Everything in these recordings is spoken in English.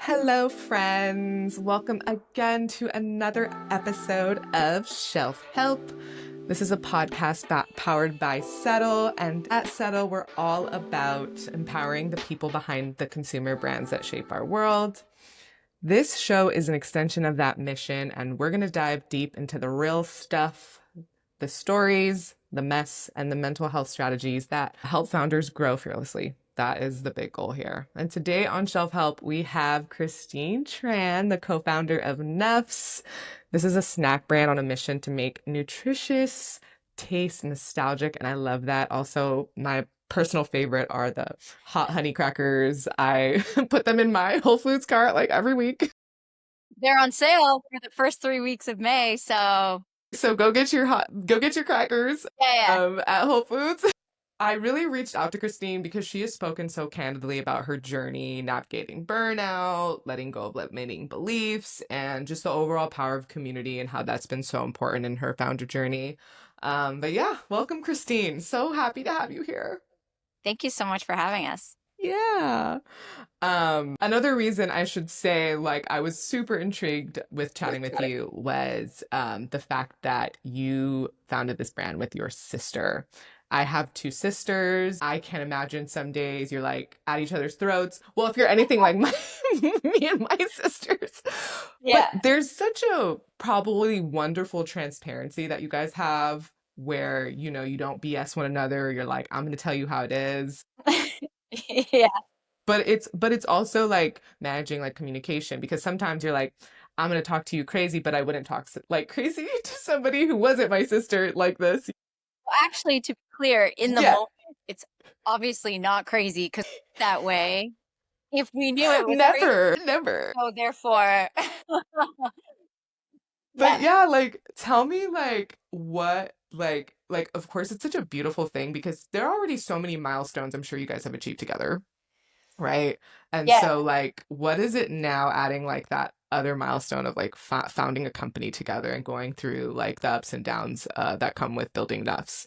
Hello, friends. Welcome again to another episode of Shelf Help. This is a podcast powered by Settle, and at Settle, we're all about empowering the people behind the consumer brands that shape our world. This show is an extension of that mission, and we're going to dive deep into the real stuff, the stories, the mess, and the mental health strategies that help founders grow fearlessly. That is the big goal here. And today on Shelf Help, we have Christine Tran, the co-founder of NUFS. This is a snack brand on a mission to make nutritious, taste nostalgic, and I love that. Also, my personal favorite are the hot honey crackers. I put them in my Whole Foods cart like every week. They're on sale for the first 3 weeks of May, so So go get your crackers yeah. at Whole Foods. I really reached out to Christine because she has spoken so candidly about her journey navigating burnout, letting go of limiting beliefs, and just the overall power of community and how that's been so important in her founder journey. But yeah, welcome, Christine. So happy to have you here. Thank you so much for having us. Yeah. Another reason I should say, like, I was super intrigued with chatting with you was the fact that you founded this brand with your sister. I have two sisters. I can't imagine some days you're like at each other's throats. Well, if you're anything like me and my sisters. But Yeah. there's such a probably wonderful transparency that you guys have where, you don't BS one another. You're like, I'm going to tell you how it is. Yeah. But it's also like managing like communication because sometimes you're like, I'm gonna talk to you crazy, but I wouldn't talk like crazy to somebody who wasn't my sister like this. Well, actually, to be clear, in the Yeah, moment, it's obviously not crazy because that way, if we knew it was crazy, never, never. so therefore, But yeah. yeah, like tell me like what like of course it's such a beautiful thing because there are already so many milestones I'm sure you guys have achieved together. Right. And Yeah. so, like, what is it now adding like that other milestone of like founding a company together and going through like the ups and downs that come with building Nuffs?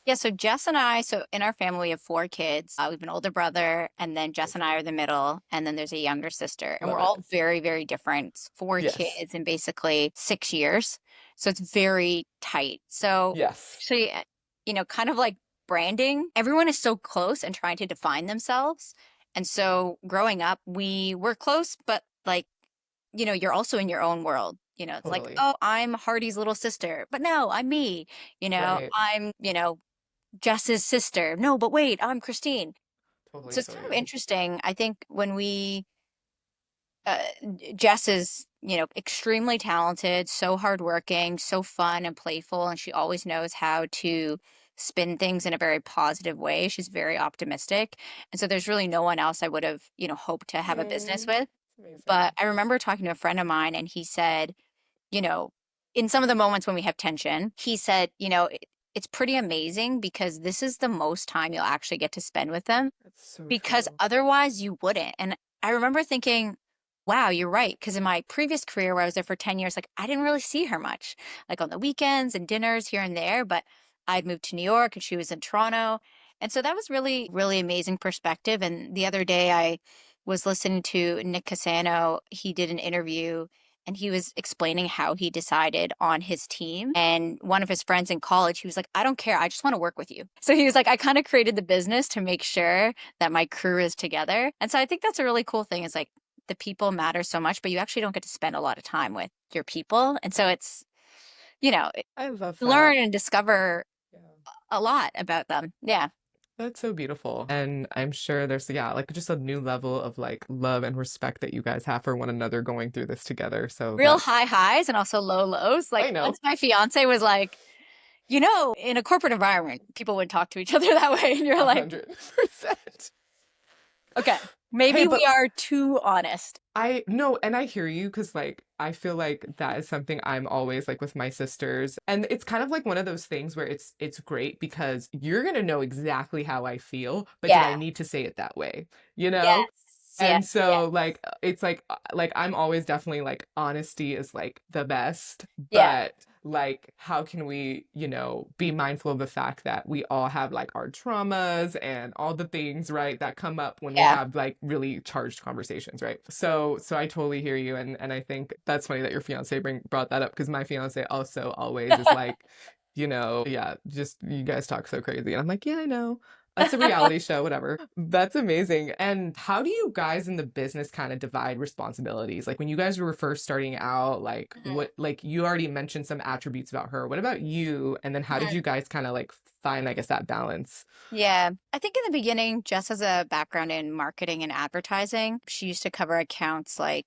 Yeah, so Jess and I, so in our family, we have 4 kids. We have an older brother, and then Jess and I are the middle, and then there's a younger sister. And Love we're it. all very, very different. It's 4 Yes. kids in basically 6 years. So it's very tight. So Yes. actually, kind of like branding, everyone is so close and trying to define themselves. And so growing up, we were close, but like, you're also in your own world. It's like, Totally. oh, I'm Hardy's little sister, but no, I'm me. Right. I'm Jess's sister. No, but wait, I'm Christine. Totally. So it's kind of Totally. interesting. I think when uh, Jess is, extremely talented, so hardworking, so fun and playful, and she always knows how to spin things in a very positive way. She's very optimistic. And so there's really no one else I would have, hoped to have a business Mm, with. But amazing. I remember talking to a friend of mine, and he said, you know, in some of the moments when we have tension, he said, it's pretty amazing because this is the most time you'll actually get to spend with them That's so because true. otherwise you wouldn't. And I remember thinking, wow, you're right. Because in my previous career where I was there for 10 years, like I didn't really see her much, like on the weekends and dinners here and there. But I'd moved to New York and she was in Toronto. And so that was really, really amazing perspective. And the other day I was listening to Nick Cassano. He did an interview and he was explaining how he decided on his team. And one of his friends in college, he was like, I don't care. I just want to work with you. So he was like, I kind of created the business to make sure that my crew is together. And so I think that's a really cool thing is like the people matter so much, but you actually don't get to spend a lot of time with your people. And so it's, you know, I love that. learn and discover Yeah. a lot about them. Yeah. That's so beautiful. And I'm sure there's, yeah, like just a new level of like love and respect that you guys have for one another going through this together. So Real that's, high highs and also low lows. Like I know, once my fiance was like, in a corporate environment, people would talk to each other that way. And you're like, 100%. okay, Hey, maybe we but are too honest. I no, and I hear you because like I feel like that is something I'm always like with my sisters. And it's kind of like one of those things where it's great because you're gonna know exactly how I feel, but did Yeah. I need to say it that way? You Yes. know? Yeah. And so it's like I'm always definitely like honesty is like the best, Yeah. but like how can we, be mindful of the fact that we all have like our traumas and all the things, right, that come up when we Yeah. have like really charged conversations, right? So I totally hear you, and I think that's funny that your fiance brought that up because my fiance also always is like, yeah, just you guys talk so crazy. And I'm like, yeah, I know. It's a reality show, whatever. That's amazing. And how do you guys in the business kind of divide responsibilities? Like when you guys were first starting out, like Mhm. what, like you already mentioned some attributes about her. What about you? And then how did Mhm. you guys kind of like find, I guess, that balance? Yeah. I think in the beginning, Jess has a background in marketing and advertising. She used to cover accounts like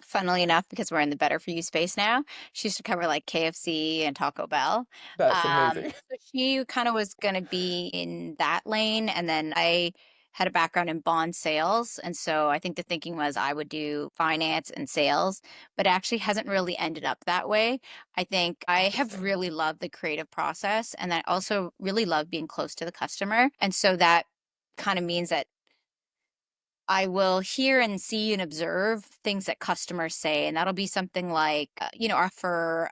funnily enough, because we're in the better for you space now, she used to cover like KFC and Taco Bell. That's amazing. So she kind of was going to be in that lane. And then I had a background in bond sales. And so I think the thinking was I would do finance and sales, but it actually hasn't really ended up that way. I think I have Interesting. really loved the creative process and I also really love being close to the customer. And so that kind of means that I will hear and see and observe things that customers say, and that'll be something like, for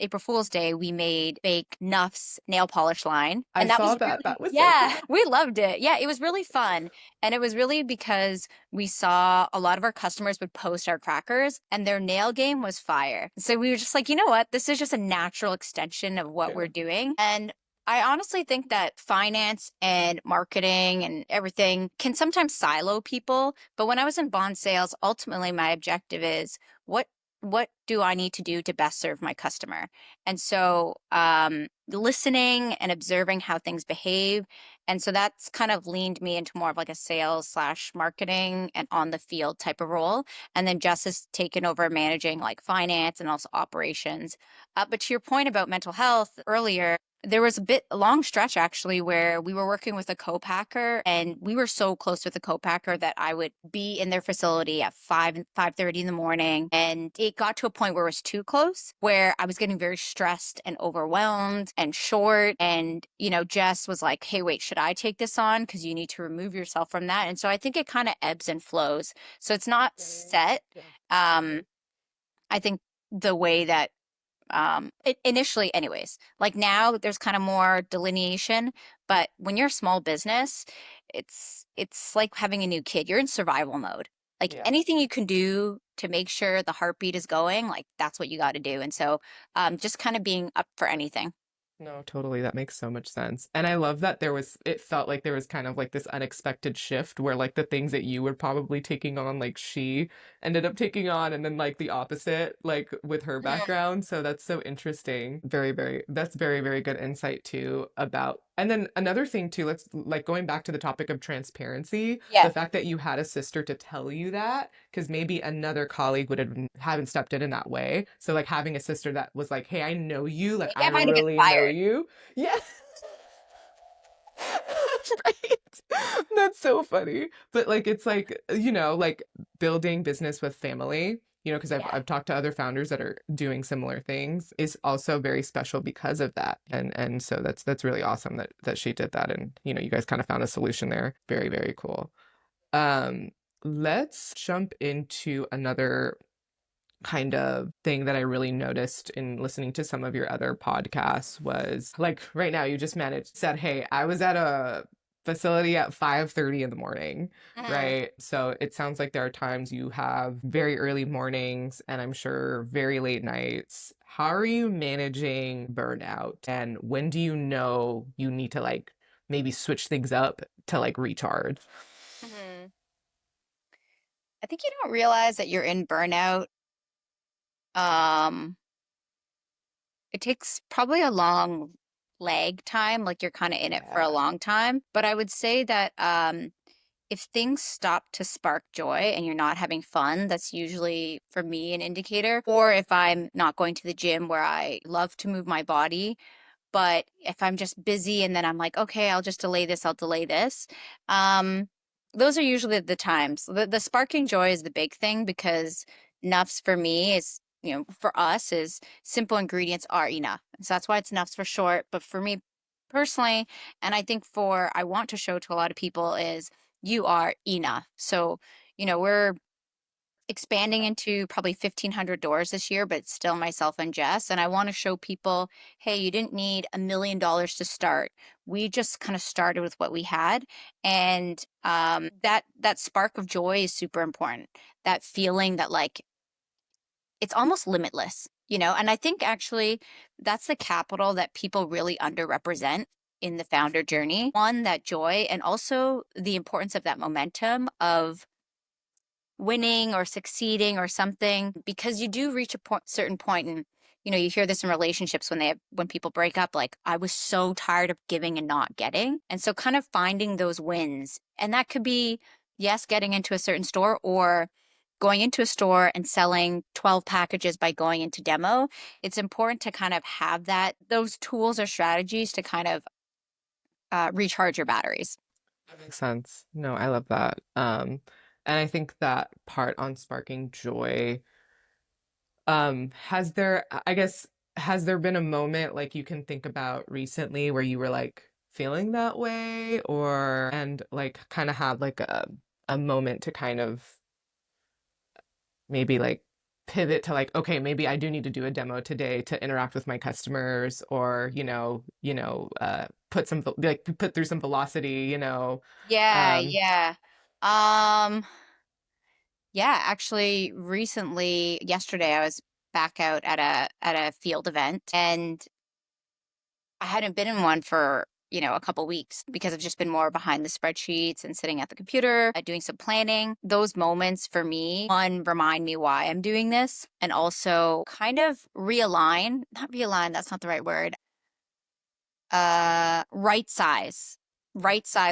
April Fool's Day, we made fake NUFS nail polish line, I and that saw was that. really, That was so yeah, cool. we loved it. Yeah, it was really fun, and it was really because we saw a lot of our customers would post our crackers, and their nail game was fire. So we were just like, you know what, this is just a natural extension of what Yeah. we're doing, and I honestly think that finance and marketing and everything can sometimes silo people. But when I was in bond sales, ultimately my objective is what what do I need to do to best serve my customer? And so listening and observing how things behave. And so that's kind of leaned me into more of like a sales slash marketing and on the field type of role. And then Jess has taken over managing like finance and also operations. But to your point about mental health earlier, there was a long stretch actually where we were working with a co-packer and we were so close with the co-packer that I would be in their facility at 5:30 in the morning. And it got to a point where it was too close, where I was getting very stressed and overwhelmed and short. And, Jess was like, hey, wait, should I take this on? Because you need to remove yourself from that. And so I think it kind of ebbs and flows. So it's not set. Yeah. Um, I think the way that initially anyways, like now there's kind of more delineation, but when you're a small business, it's like having a new kid. You're in survival mode. Like Yeah. anything you can do to make sure the heartbeat is going, like that's what you got to do. And so just kind of being up for anything. No, totally. That makes so much sense. And I love that it felt like there was kind of like this unexpected shift where like the things that you were probably taking on, like she ended up taking on, and then like the opposite, like with her Mhm. background. So that's so interesting. That's very, very good insight too about. And then another thing too, let's like going back to the topic of transparency, Yeah. the fact that you had a sister to tell you that, because maybe another colleague would have haven't stepped in that way. So like having a sister that was like, "Hey, I know you. Like Maybe I I might have been really know fired. you." Yeah. Right. That's so funny. But like it's like, like building business with family, because I've Yeah. I've talked to other founders that are doing similar things is also very special because of that. And so that's really awesome that she did that, and you guys kind of found a solution there. Very, very cool. Um, let's jump into another kind of thing that I really noticed in listening to some of your other podcasts was like right now you just said, "Hey, I was at a facility at 5:30 in the morning." Mhm. Right? So it sounds like there are times you have very early mornings and I'm sure very late nights. How are you managing burnout? And when do you know you need to like maybe switch things up to like recharge? Mhm. I think you don't realize that you're in burnout. Um, It takes probably a long lag time, like you're kind of in it for a Yeah. long time. But I would say that if things stop to spark joy and you're not having fun, that's usually for me an indicator. Or if I'm not going to the gym where I love to move my body, but if I'm just busy and then I'm like, okay, I'll just delay this, I'll delay this. Um, those are usually the times. The sparking joy is the big thing because nuffs for me is, for us is simple ingredients are enough. So that's why it's nuffs for short. But for me personally, and I think I want to show to a lot of people is you are enough. So, we're expanding into probably 1,500 doors this year, but still myself and Jess. And I want to show people, hey, you didn't need $1 million to start. We just kind of started with what we had. And that spark of joy is super important. That feeling that like it's almost limitless, and I think actually that's the capital that people really underrepresent in the founder journey. One, that joy, and also the importance of that momentum of winning or succeeding or something, because you do reach a certain point, and you hear this in relationships when people break up, like, I was so tired of giving and not getting. And so kind of finding those wins, and that could be, yes, getting into a certain store, or going into a store and selling 12 packages by going into demo. It's important to kind of have those tools or strategies to kind of recharge your batteries. That makes sense. No, I love that. And I think that part on sparking joy, I guess, has there been a moment like you can think about recently where you were like feeling that way, and like kind of had like a moment to kind of maybe like pivot to like, okay, maybe I do need to do a demo today to interact with my customers, or put through some velocity. Yeah, Um, yeah. Um, yeah, actually recently, yesterday I was back out at a field event, and I hadn't been in one for, a couple weeks because I've just been more behind the spreadsheets and sitting at the computer, doing some planning. Those moments for me, one, remind me why I'm doing this, and also kind of not realign, that's not the right word. Right size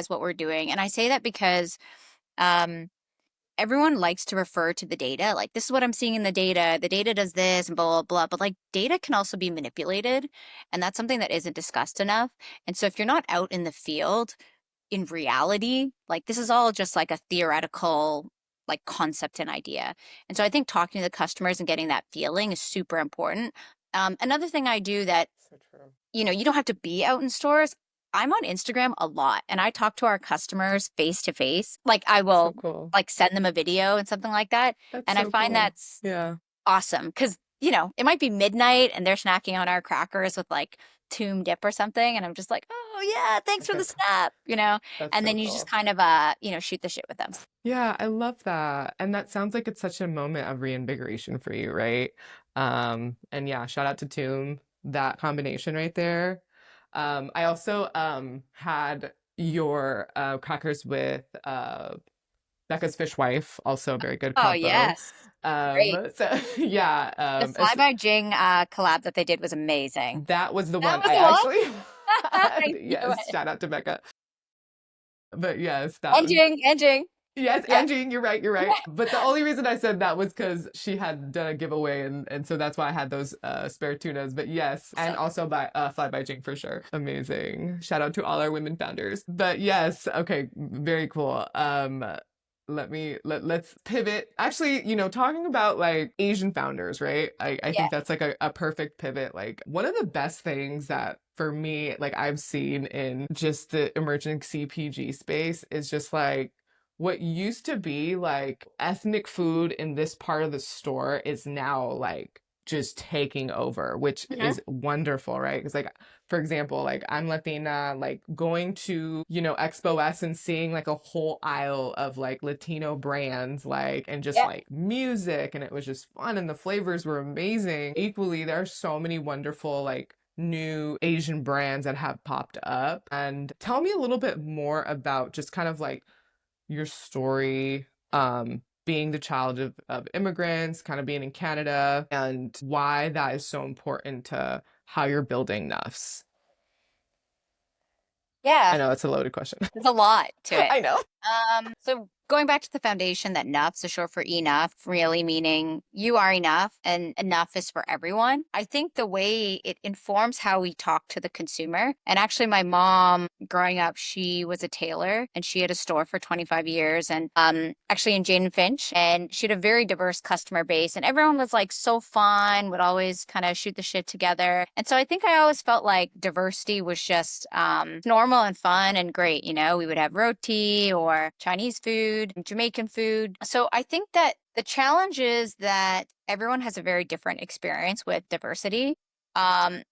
what we're doing. And I say that because um everyone likes to refer to the data. Like, this is what I'm seeing in the data. The data does this and blah, blah, blah. But like, data can also be manipulated. And that's something that isn't discussed enough. And so if you're not out in the field in reality, like, this is all just like a theoretical like concept and idea. And so I think talking to the customers and getting that feeling is super important. Another thing I do that, so true. you don't have to be out in stores. I'm on Instagram a lot, and I talk to our customers face to face. Like, I So will cool. like send them a video and something like that. That's And I so find cool. that's Yeah. awesome because, it might be midnight and they're snacking on our crackers with like tomb dip or something. And I'm just like, oh yeah, thanks for the snap. That's And so then you just cool. kind of, shoot the shit with them. Yeah, I love that. And that sounds like it's such a moment of reinvigoration for you, right? And yeah, shout out to Tomb, that combination right there. I also had your crackers with Becca's Fishwife, also a very good Oh, combo. yes. Great. So yeah, The Fly by Jing collab that they did was amazing. that was the That one was I the one? actually I had. knew Yes, it. shout out to Becca. But yes, Engine. yes, Yeah. and Jean, you're right, you're right. But the only reason I said that was because she had done a giveaway, and so that's why I had those spare tunas. But yes, and Awesome. also by Fly by Jing for sure. Amazing. Shout out to all our women founders. But yes, okay, very cool. Let's pivot. Actually, talking about like Asian founders, right? I Yeah. think that's like a perfect pivot. Like, one of the best things that for me, like, I've seen in just the emerging CPG space is just like what used to be like ethnic food in this part of the store is now like just taking over, which Mhm. is wonderful, right? Because, like, for example, like, I'm Latina, like going to, Expo S and seeing like a whole aisle of like Latino brands, like, and just Yeah. like music, and it was just fun, and the flavors were amazing. Equally, there are so many wonderful like new Asian brands that have popped up. And tell me a little bit more about just kind of like your story, being the child of immigrants, kind of being in Canada, and why that is so important to how you're building NUFS. Yeah. I know it's a loaded question. There's a lot to it. I know. So going back to the foundation, that NUFS is short for enough, really meaning you are enough and enough is for everyone. I think the way it informs how we talk to the consumer. And actually, my mom growing up, she was a tailor and she had a store for 25 years, and actually in Jane and Finch. And she had a very diverse customer base, and everyone was like so fun, would always kind of shoot the shit together. And so I think I always felt like diversity was just normal and fun and great. We would have roti or or Chinese food, Jamaican food. So I think that the challenge is that everyone has a very different experience with diversity. Um,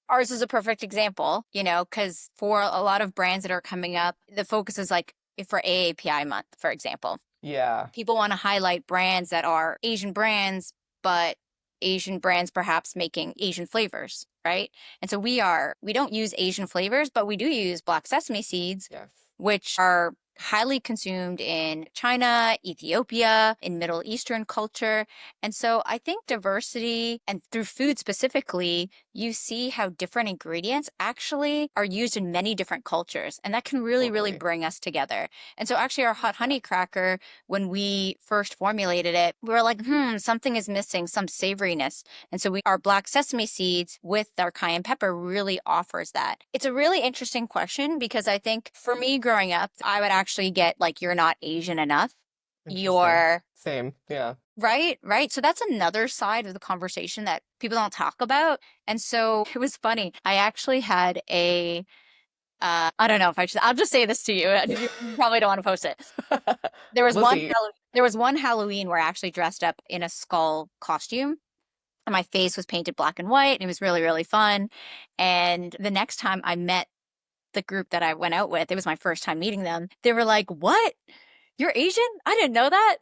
Ours is a perfect example, because for a lot of brands that are coming up, the focus is like for AAPI month, for example. Yeah. People want to highlight brands that are Asian brands, but Asian brands perhaps making Asian flavors, right? And so we don't use Asian flavors, but we do use black sesame seeds, Yes. which are highly consumed in China, Ethiopia, in Middle Eastern culture. And so I think diversity, and through food specifically, you see how different ingredients actually are used in many different cultures. And that can really, really Totally. bring us together. And so actually our hot honey cracker, when we first formulated it, we were like, something is missing, some savoriness. And so our black sesame seeds with our cayenne pepper really offers that. It's a really interesting question because I think for me growing up, I would actually get like, you're not Asian enough. Interesting. You're Same. Yeah. right, right. So that's another side of the conversation that people don't talk about. And so it was funny. I actually had I don't know if I'll just say this to you. You probably don't want to post it. There was We'll see. there was one Halloween where I actually dressed up in a skull costume and my face was painted black and white and it was really, really fun. And the next time I met the group that I went out with, it was my first time meeting them. They were like, "What? You're Asian? I didn't know that."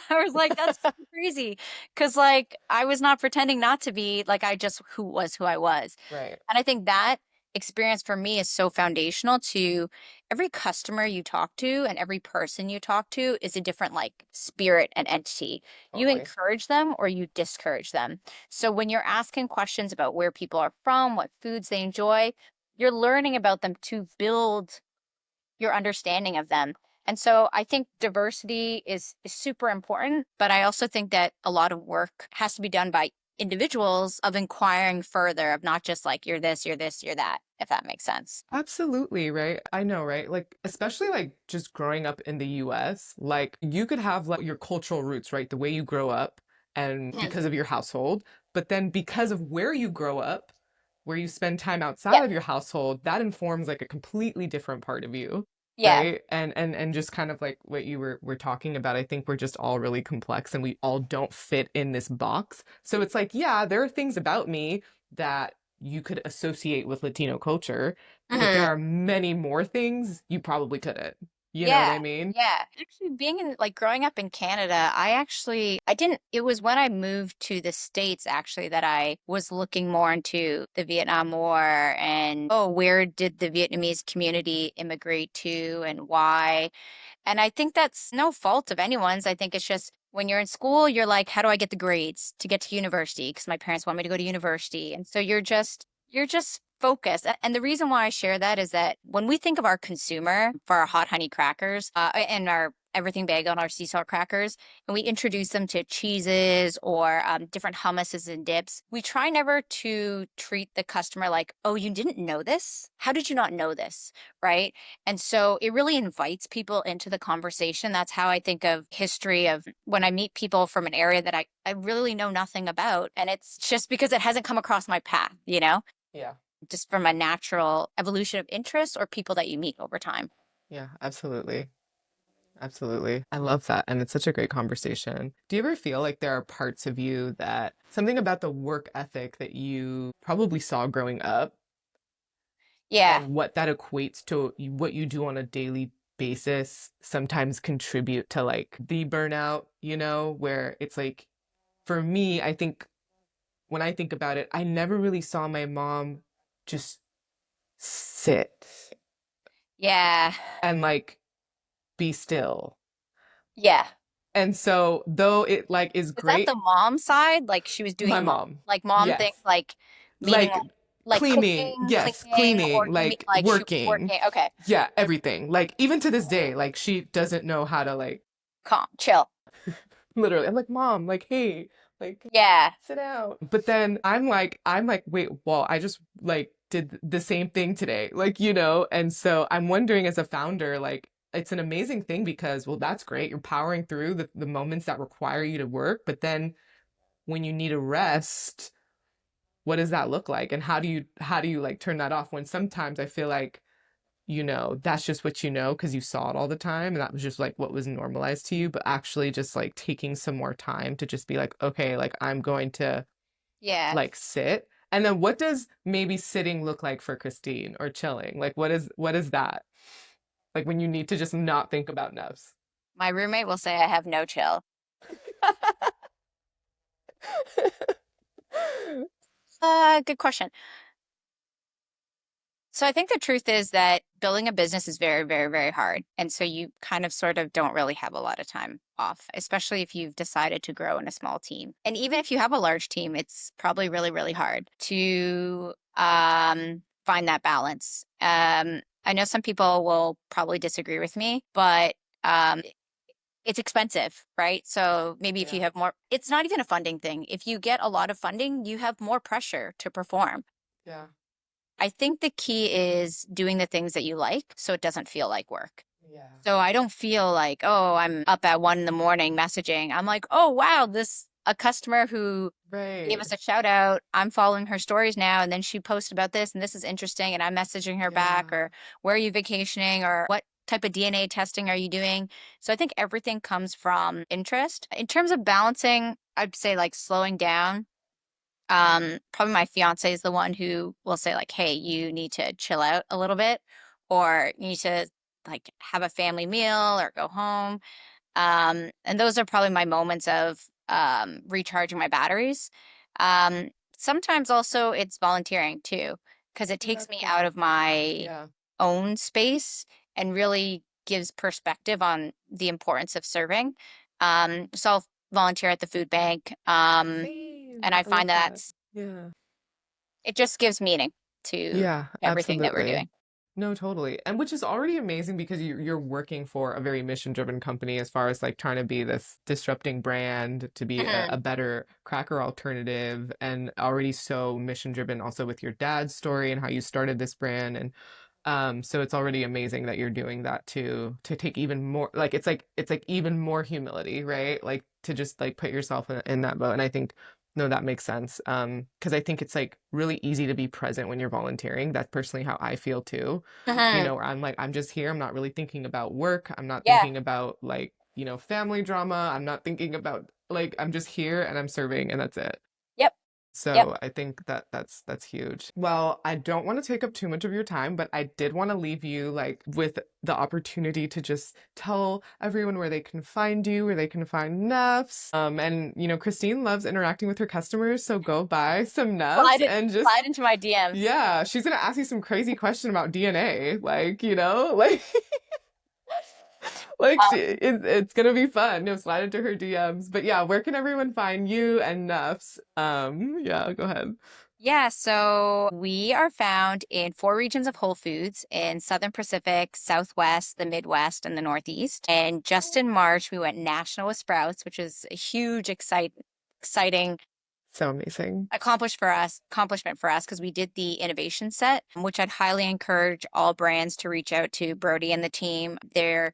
I was like, "That's so crazy." Cause like I was not pretending not to be, like I just who I was. Right. And I think that experience for me is so foundational to every customer you talk to and every person you talk to is a different like spirit and entity. You Totally. encourage them or you discourage them. So when you're asking questions about where people are from, what foods they enjoy, you're learning about them to build your understanding of them. And so I think diversity is super important, but I also think that a lot of work has to be done by individuals of inquiring further, of not just like you're this, you're this, you're that, if that makes sense. Absolutely, right? I know, right? Like, especially like just growing up in the US, like you could have like your cultural roots, right? The way you grow up and Mhm. because of your household, but then because of where you grow up, where you spend time outside Yep. of your household, that informs like a completely different part of you, Yeah. right? And just kind of like what you were talking about, I think we're just all really complex and we all don't fit in this box. So it's like, yeah, there are things about me that you could associate with Latino culture, but there Mhm. are many more things you probably couldn't. You know what Yeah. I mean? Yeah. Actually, being in like growing up in Canada, I didn't, it was when I moved to the States actually that I was looking more into the Vietnam War and, oh, where did the Vietnamese community immigrate to and why? And I think that's no fault of anyone's. I think it's just when you're in school, you're like, how do I get the grades to get to university? Because my parents want me to go to university. And so you're just focused. And the reason why I share that is that when we think of our consumer for our hot honey crackers and our everything bagel and our sea salt crackers, and we introduce them to cheeses or different hummuses and dips, we try never to treat the customer like, oh, you didn't know this? How did you not know this? Right? And so it really invites people into the conversation. That's how I think of history of when I meet people from an area that I really know nothing about. And it's just because it hasn't come across my path, Yeah. just from a natural evolution of interest or people that you meet over time. Yeah, absolutely. Absolutely. I love that. And it's such a great conversation. Do you ever feel like there are parts of you that something about the work ethic that you probably saw growing up Yeah. and what that equates to what you do on a daily basis sometimes contribute to like the burnout, where it's like for me, I think when I think about it, I never really saw my mom just sit Yeah. and like be still. Yeah. And so though it like is Is that great, the mom side? Like she was my doing mom, like mom things, yes. like meaning Like like cleaning, cooking, yes, cleaning, or cleaning, you mean like like she was working. working? Okay. Yeah, everything. Like even to this day, like she doesn't know how to like Calm, chill. literally. I'm like, "Mom, like hey, like Yeah. sit down." But then I'm like, "Wait, well, I just like did the same thing today." Like, and so I'm wondering as a founder, like it's an amazing thing because well, that's great. You're powering through the moments that require you to work, but then when you need a rest, what does that look like? And how do you like turn that off when sometimes I feel like that's just what you know because you saw it all the time and that was just like what was normalized to you, but actually just like taking some more time to just be like, okay, like I'm going to Yeah. like sit. And then what does maybe sitting look like for Christine or chilling? Like what is that? Like when you need to just not think about NUFS. My roommate will say I have no chill. Good question. So I think the truth is that building a business is very, very, very hard. And so you kind of sort of don't really have a lot of time off, especially if you've decided to grow in a small team. And even if you have a large team, it's probably really, really hard to find that balance. I know some people will probably disagree with me, but it's expensive, right? So maybe if you Yeah. have more, it's not even a funding thing. If you get a lot of funding, you have more pressure to perform. Yeah. I think the key is doing the things that you like so it doesn't feel like work. Yeah. So I don't feel like, oh, I'm up at 1 in the morning messaging. I'm like, oh, wow, a customer who gave Right. us a shout out. I'm following her stories now. And then she posted about this and this is interesting. And I'm messaging her back, Yeah. or where are you vacationing, or what type of DNA testing are you doing? So I think everything comes from interest. In terms of balancing, I'd say like slowing down. Probably my fiance is the one who will say like, hey, you need to chill out a little bit, or you need to like have a family meal or go home. And those are probably my moments of recharging my batteries. Um, Sometimes also it's volunteering too, because it takes That's me out cool. of my Yeah. own space and really gives perspective on the importance of serving. So I'll volunteer at the food bank. And Same. I I find love that that. Yeah. it just gives meaning to Yeah, everything that we're absolutely. doing. No, totally. And which is already amazing because you're working for a very mission-driven company as far as like trying to be this disrupting brand, to be a Mhm. better cracker alternative, and already so mission-driven also with your dad's story and how you started this brand. And so it's already amazing that you're doing that to take even more, like it's like even more humility, right? Like to just like put yourself in that boat. And I think no, that makes sense. Because I think it's like really easy to be present when you're volunteering. That's personally how I feel too. Mhm. Where I'm like, I'm just here. I'm not really thinking about work. I'm not Yeah. thinking about like, family drama. I'm not thinking about like I'm just here and I'm serving and that's it. Yep. Yep. So I think that's huge. Well, I don't want to take up too much of your time, but I did want to leave you like with the opportunity to just tell everyone where they can find you, where they can find Neffs. And Christine loves interacting with her customers, so go buy some Neffs and just Slide into my DMs. yeah, she's gonna ask you some crazy question about DNA, like like like it's gonna be fun. No, slide into her DMs. But yeah, where can everyone find you and Neffs? Yeah, go ahead. Yeah, so we are found in 4 regions of Whole Foods in Southern Pacific, Southwest, the Midwest, and the Northeast. And just in March, we went national with Sprouts, which is a huge, exciting So amazing. accomplishment for us because we did the innovation set, which I'd highly encourage all brands to reach out to Brody and the team. They're,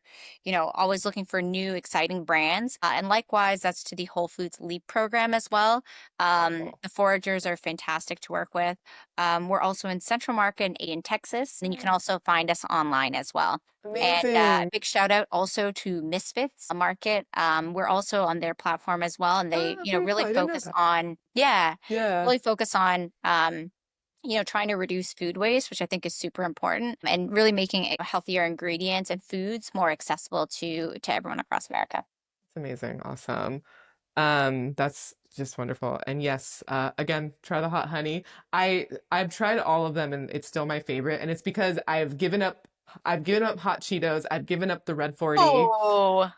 always looking for new exciting brands. And likewise, that's to the Whole Foods Leap program as well. Cool. The foragers are fantastic to work with. We're also in Central Market and in Texas, and you can also find us online as well. And Amazing. big shout out also to Misfits a Market. We're also on their platform as well, and they, Ah, very cool. really I didn't know focus that. on, yeah, Yeah. really focus on, trying to reduce food waste, which I think is super important, and really making healthier ingredients and foods more accessible to everyone across America. It's amazing. Awesome. That's just wonderful. And yes, again, try the hot honey. I've tried all of them and it's still my favorite. And it's because I've given up hot Cheetos. I've given up the red 40. Oh,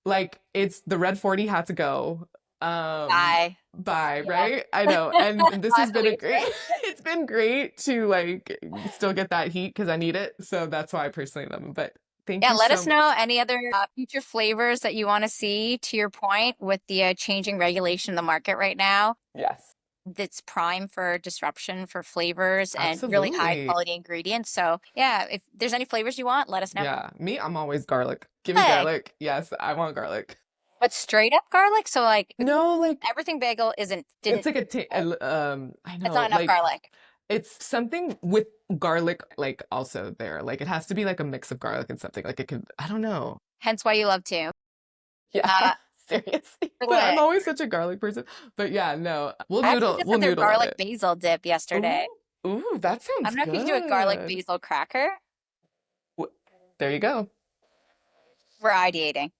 Like it's the red 40 had to go. bye. Bye, Yeah, right? I know. And this bye, has been a great Felicia. it's been great to like still get that heat because I need it. So that's why I personally love them. But thank Yeah, you let us so know much. any other future flavors that you want to see, to your point, with the changing regulation in the market right now. Yes. That's prime for disruption for flavors and really high Absolutely. quality ingredients. So, yeah, if there's any flavors you want, let us know. Yeah. Me, I'm always garlic. Give me Hey, garlic. Yes, I want garlic. but straight up garlic. So, like, No, like everything bagel it's didn't, like I it's know, not enough like garlic. It's something with garlic, like also there. Like it has to be like a mix of garlic and something. Like it could, I don't know. Hence why you love to. Yeah, Uh, seriously. But I'm what? always such a garlic person. But yeah, no, I actually just we'll had their noodle on garlic it. basil dip Ooh, yesterday. ooh, that I sounds don't know if you can do a garlic good. basil cracker. There you go. We're ideating.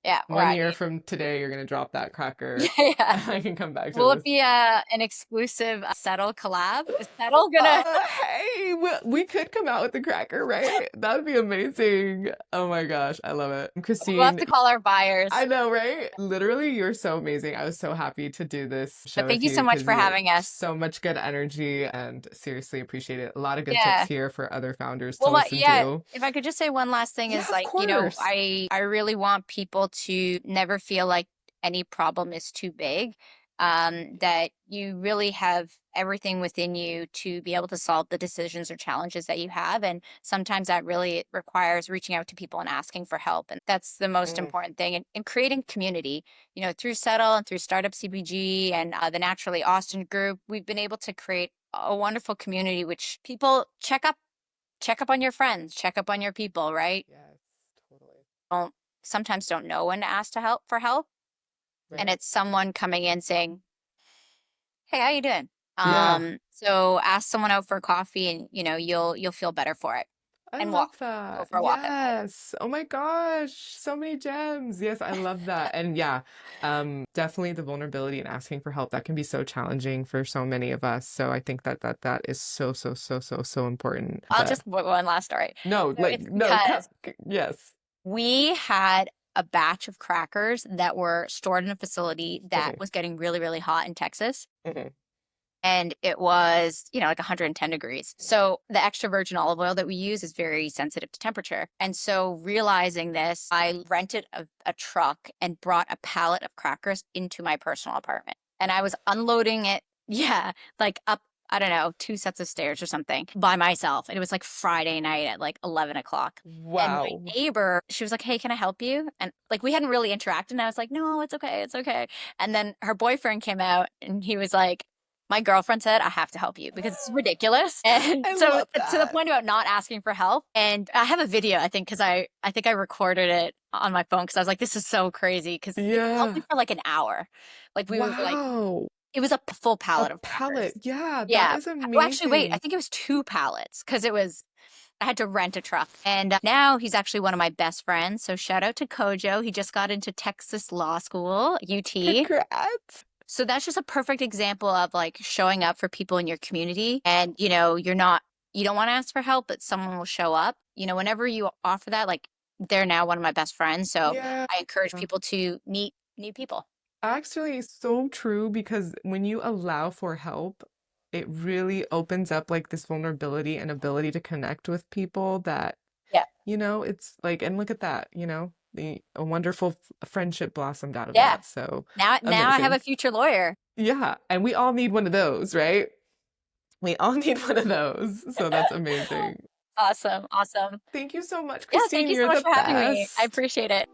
Yeah, we're 1 year ideating. from today, you're gonna drop that cracker. Yeah. I can come back to Will it this. be an exclusive Settle collab? Is Settle gonna? Hey, we could come out with the cracker, right? That would be amazing. Oh my gosh, I love it. We'll have Christine, to call our buyers. I know, right? Literally, you're so amazing. I was so happy to do this But show thank with you you so much because for you having us. so much good energy and seriously appreciate it. A lot of good tips Yeah. here for other founders to Well, listen yeah, to. if I could just say one last thing Yeah, is of like, course. I really want people to never feel like any problem is too big. That you really have everything within you to be able to solve the decisions or challenges that you have. And sometimes that really requires reaching out to people and asking for help. And that's the most Mm, important thing. And creating community, through Settle and through Startup CBG and the Naturally Austin group, we've been able to create a wonderful community, which people check up on your friends, check up on your people, right? yes, totally. Don't sometimes don't know when to ask to help for help. And Right. it's someone coming in saying, "Hey, how you doing?" Yeah. So ask someone out for coffee and you'll feel better for it. I And love go that. for a walk outside. Yes. Oh my gosh, so many gems. Yes, I love that. And yeah, definitely the vulnerability and asking for help that can be so challenging for so many of us. So I think that is so important. I'll But just one last story. no, So like it's no, because yes. we had a batch of crackers that were stored in a facility that Hmm. was getting really, really hot in Texas. Hmm. And it was, like 110 degrees. So the extra virgin olive oil that we use is very sensitive to temperature. And so realizing this, I rented a truck and brought a pallet of crackers into my personal apartment. And I was unloading it, yeah, like up, I don't know, 2 sets of stairs or something by myself. And it was like Friday night at like 11 o'clock. And my Wow. neighbor, she was like, "Hey, can I help you?" And like we hadn't really interacted. And I was like, "No, it's okay. It's okay." And then her boyfriend came out and he was like, "My girlfriend said I have to help you because it's ridiculous." And I so love to the that. point about not asking for help. And I have a video, I think, because I think I recorded it on my phone because I was like, this is so crazy because he held me Yeah. for like an hour. Like we were like, Wow. it was a full A pallet of pallet. crackers. Yeah, that Yeah. is Well, actually, wait, I amazing. think it was 2 pallets because I had to rent a truck. And now he's actually one of my best friends. So shout out to Kojo. He just got into Texas Law School, UT. Congrats. So that's just a perfect example of like showing up for people in your community. And, you don't want to ask for help, but someone will show up. Whenever you offer that, like they're now one of my best friends. So Yeah. I encourage people to meet new people. Actually, so true because when you allow for help, it really opens up like this vulnerability and ability to connect with people that, Yeah. it's like, and look at that, a wonderful friendship blossomed out of Yeah. that. So Now I have amazing. a future lawyer. Yeah. And we all need one of those, right? We all need one of those. So that's amazing. Awesome. Awesome. Thank you so much, Yeah. Thank Christine. you so You're much the for having me. I best. appreciate it.